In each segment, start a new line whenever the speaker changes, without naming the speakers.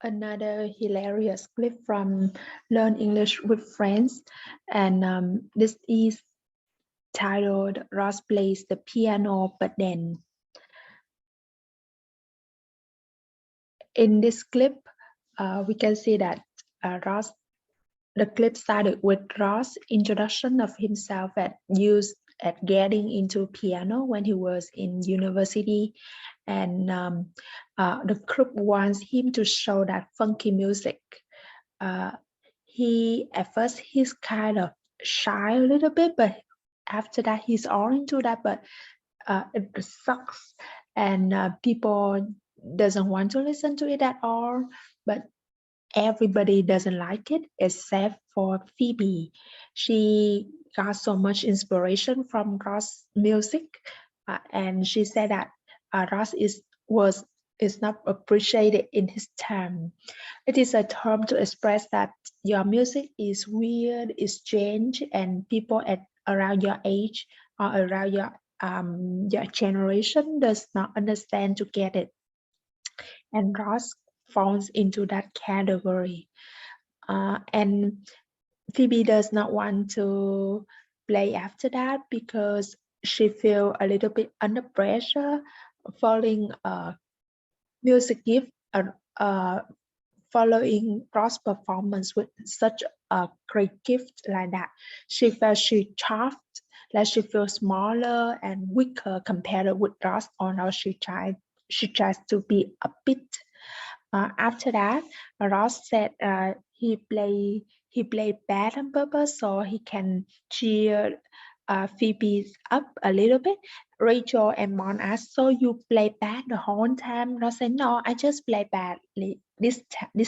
another hilarious clip from Learn English with Friends, and this is titled Ross Plays the Piano, but then in this clip, we can see that the clip started with Ross' introduction of himself used at getting into piano when he was in university, and the group wants him to show that funky music. At first he's kind of shy a little bit, but after that he's all into that. But it sucks, and people doesn't want to listen to it at all. But everybody doesn't like it except for Phoebe. She got so much inspiration from Ross' music, and she said that Ross is not appreciated in his term. It is a term to express that your music is weird, is strange, and people around your age or around your generation does not understand to get it. And Ross falls into that category. And Phoebe does not want to play after that because she feels a little bit under pressure following music gift following Ross' performance with such a great gift like that. She felt she chuffed, like she feels smaller and weaker compared with Ross, although she tries to be a bit. After that, Ross said he played bad on purpose so he can cheer Phoebe up a little bit. Rachel and Mon asked, "So you play bad the whole time?" Ross said, "No, I just play badly this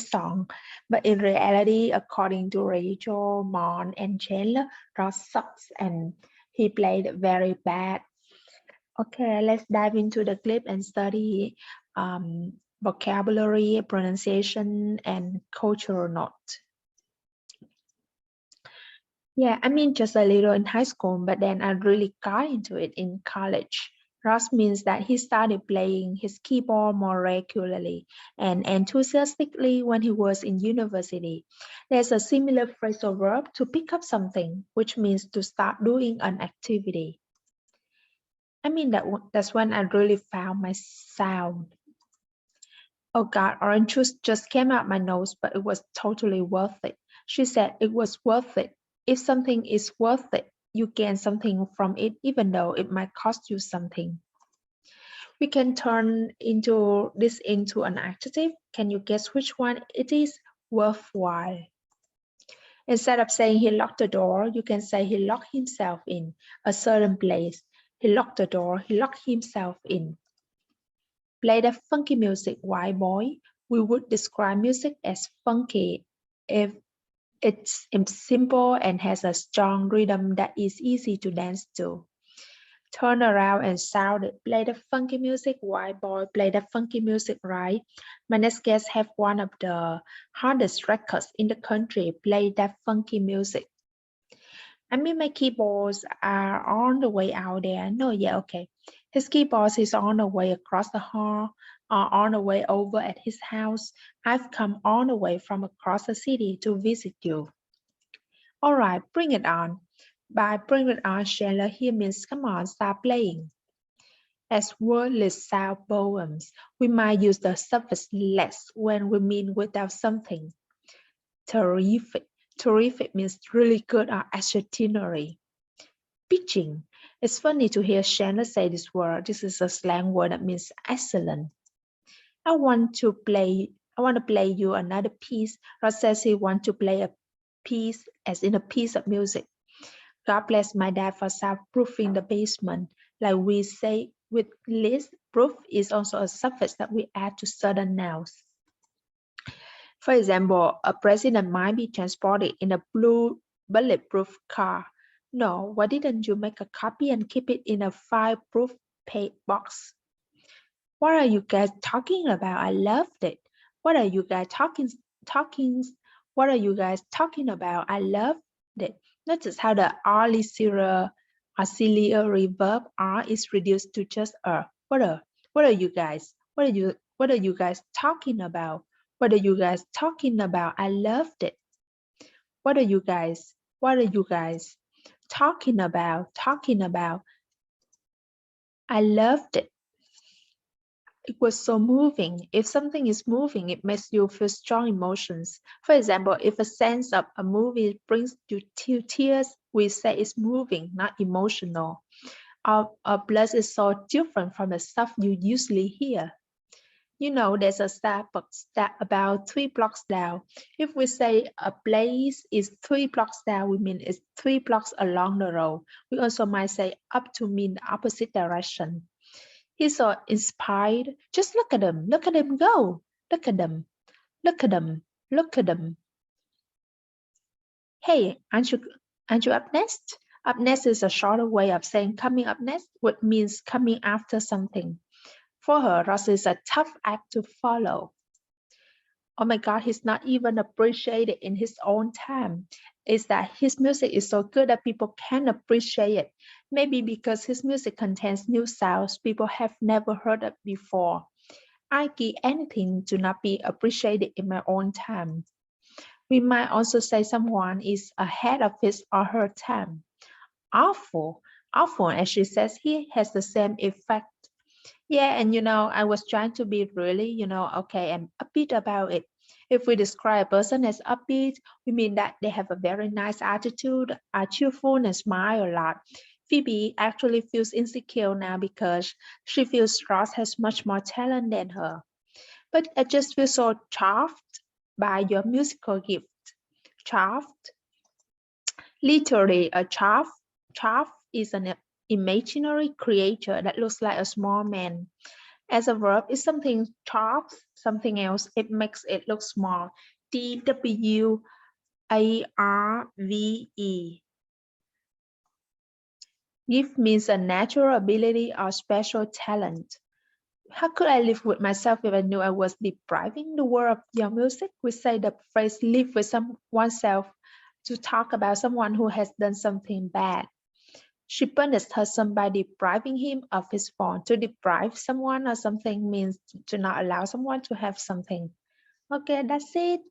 song." But in reality, according to Rachel, Mon, and Chandler, Ross sucks and he played very bad. Okay, let's dive into the clip and study vocabulary, pronunciation, and cultural note. Yeah, I mean just a little in high school, but then I really got into it in college. Ross means that he started playing his keyboard more regularly and enthusiastically when he was in university. There's a similar phrasal verb to pick up something, which means to start doing an activity. I mean that's when I really found my sound. Oh God, orange juice just came out my nose, but it was totally worth it. She said it was worth it. If something is worth it, you gain something from it, even though it might cost you something. We can turn this into an adjective. Can you guess which one it is? Worthwhile. Instead of saying he locked the door, you can say he locked himself in a certain place. He locked the door, he locked himself in. Play the funky music, white boy. We would describe music as funky if it's simple and has a strong rhythm that is easy to dance to. Turn around and shout it. Play the funky music, white boy. Play the funky music, right? My next guest have one of the hardest records in the country. Play that funky music. I mean, my keyboards are on the way out there. No, yeah, okay. His keyboards is on the way across the hall or on the way over at his house. I've come all the way from across the city to visit you. All right, bring it on. By bring it on, Chandler here means come on, start playing. As wordless sound poems, we might use the suffix less when we mean without something. Terrific. Terrific means really good or extraordinary. Pitching. It's funny to hear Chandler say this word. This is a slang word that means excellent. I want to play you another piece. Ross says he wants to play a piece as in a piece of music. God bless my dad for soundproofing the basement. Like we say with Liz, proof is also a suffix that we add to certain nouns. For example, a president might be transported in a blue bulletproof car. No, why didn't you make a copy and keep it in a fireproof box? What are you guys talking about? I loved it. What are you guys talking? What are you guys talking about? I loved it. Notice how the auxiliary verb are is reduced to just a. What are you guys? What are you guys talking about? What are you guys talking about? I loved it. What are you guys talking about? I loved it. It was so moving. If something is moving, it makes you feel strong emotions. For example, if a sense of a movie brings you to tears, we say it's moving, not emotional. Our blood is so different from the stuff you usually hear. You know, there's a Starbucks that about 3 blocks down. If we say a place is 3 blocks down, we mean it's 3 blocks along the road. We also might say up to mean the opposite direction. He's so inspired. Just look at him go. Look at them, look at them, look at them. Hey, aren't you up next? Up next is a shorter way of saying coming up next, which means coming after something. For her, Ross is a tough act to follow. Oh my God, he's not even appreciated in his own time. Is that his music is so good that people can appreciate it. Maybe because his music contains new sounds people have never heard of before. I give anything to not be appreciated in my own time. We might also say someone is ahead of his or her time. Awful, awful, as she says here, has the same effect. Yeah, and I was trying to be really, okay and upbeat about it. If we describe a person as upbeat, we mean that they have a very nice attitude, are cheerful and smile a lot. Phoebe actually feels insecure now because she feels Ross has much more talent than her. But I just feel so chuffed by your musical gift. Chuffed? Literally, a chaff. Chaff is an imaginary creature that looks like a small man. As a verb, if something chops something else, it makes it look small. TWARVE. Gift means a natural ability or special talent. How could I live with myself if I knew I was depriving the world of your music? We say the phrase live with oneself to talk about someone who has done something bad. She punished her son by depriving him of his phone. To deprive someone of something means to not allow someone to have something. Okay, that's it.